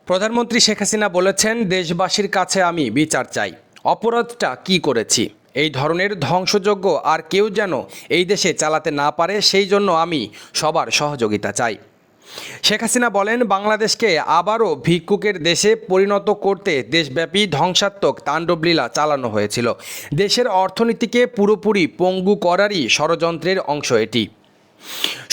প্রধানমন্ত্রী শেখ হাসিনা বলেছেন, দেশবাসীর কাছে আমি বিচার চাই। অপরাধটা কি করেছি? এই ধরনের ধ্বংসযজ্ঞ আর কেউ যেন এই দেশে চালাতে না পারে, সেই জন্য আমি সবার সহযোগিতা চাই। শেখ হাসিনা বলেন, বাংলাদেশকে আবারও ভিক্ষুকের দেশে পরিণত করতে দেশব্যাপী ধ্বংসাত্মক তাণ্ডবলীলা চালানো হয়েছিল। দেশের অর্থনীতিকে পুরোপুরি পঙ্গু করারই ষড়যন্ত্রের অংশ এটি।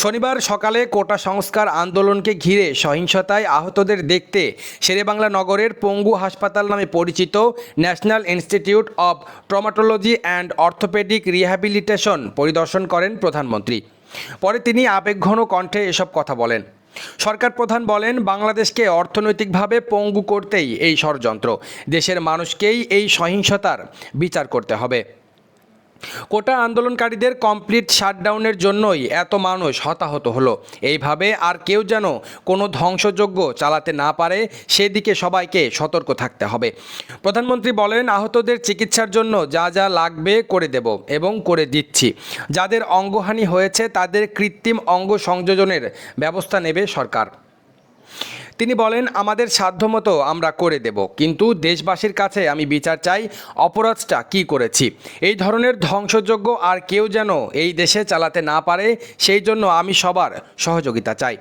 শনিবার সকালে কোটা সংস্কার আন্দোলনকে ঘিরে সহিংসতায় আহতদের দেখতে শেরেবাংলা নগরের পঙ্গু হাসপাতাল নামে পরিচিত national institute of traumatology and orthopaedic rehabilitation পরিদর্শন করেন প্রধানমন্ত্রী। পরে তিনি আবেগঘন কণ্ঠে এসব কথা বলেন। সরকার প্রধান বলেন, বাংলাদেশকে অর্থনৈতিকভাবে পঙ্গু করতেই এই ষড়যন্ত্র। দেশের মানুষকেই এই সহিংসতার বিচার করতে হবে। কোটা আন্দোলনকারীদের কমপ্লিট শাটডাউনের জন্যই এত মানুষ হতাহত হলো। এইভাবে আর কেউ যেন কোনো ধ্বংসযজ্ঞ চালাতে না পারে, সেদিকে সবাইকে সতর্ক থাকতে হবে। প্রধানমন্ত্রী বলেন, আহতদের চিকিৎসার জন্য যা যা লাগবে করে দেব এবং করে দিচ্ছি। যাদের অঙ্গহানি হয়েছে তাদের কৃত্রিম অঙ্গ সংযোজনের ব্যবস্থা নেবে সরকার। তিনি বলেন, আমাদের সাধ্যমতো আমরা করে দেব, কিন্তু দেশবাসীর কাছে আমি বিচার চাই। অপরাধটা কি করেছি? এই ধরনের ধ্বংসযজ্ঞ আর কেউ যেন এই দেশে চালাতে না পারে, সেই জন্য আমি সবার সহযোগিতা চাই।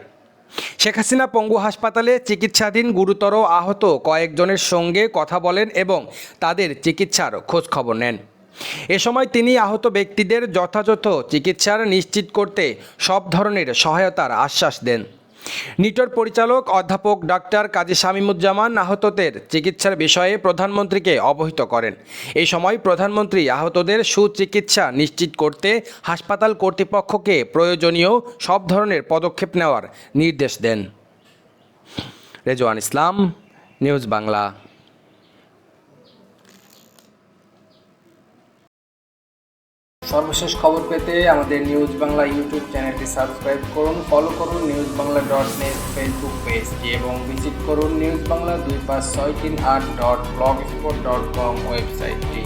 শেখ হাসিনা পঙ্গু হাসপাতালে চিকিৎসাধীন গুরুতর আহত কয়েকজনের সঙ্গে কথা বলেন এবং তাদের চিকিৎসার খোঁজ খবর নেন। এ সময় তিনি আহত ব্যক্তিদের যথাযথ চিকিৎসার নিশ্চিত করতে সব ধরনের সহায়তার আশ্বাস দেন। নিটোর পরিচালক অধ্যাপক ডাক্তার কাজী শামীমুজ্জামান আহতদের চিকিৎসার বিষয়ে প্রধানমন্ত্রীকে অবহিত করেন। এই সময় প্রধানমন্ত্রী আহতদের সুচিকিৎসা নিশ্চিত করতে হাসপাতাল কর্তৃপক্ষকে প্রয়োজনীয় সব ধরনের পদক্ষেপ নেওয়ার নির্দেশ দেন। রেজওয়ান ইসলাম, নিউজ বাংলা। সর্বশেষ খবর পেতে আমাদের নিউজ বাংলা ইউটিউব চ্যানেলটি সাবস্ক্রাইব করুন, ফলো করুন newsbangla.net ফেসবুক পেজটি এবং ভিজিট করুন newsbangla2568.blogspot.com ওয়েবসাইটটি।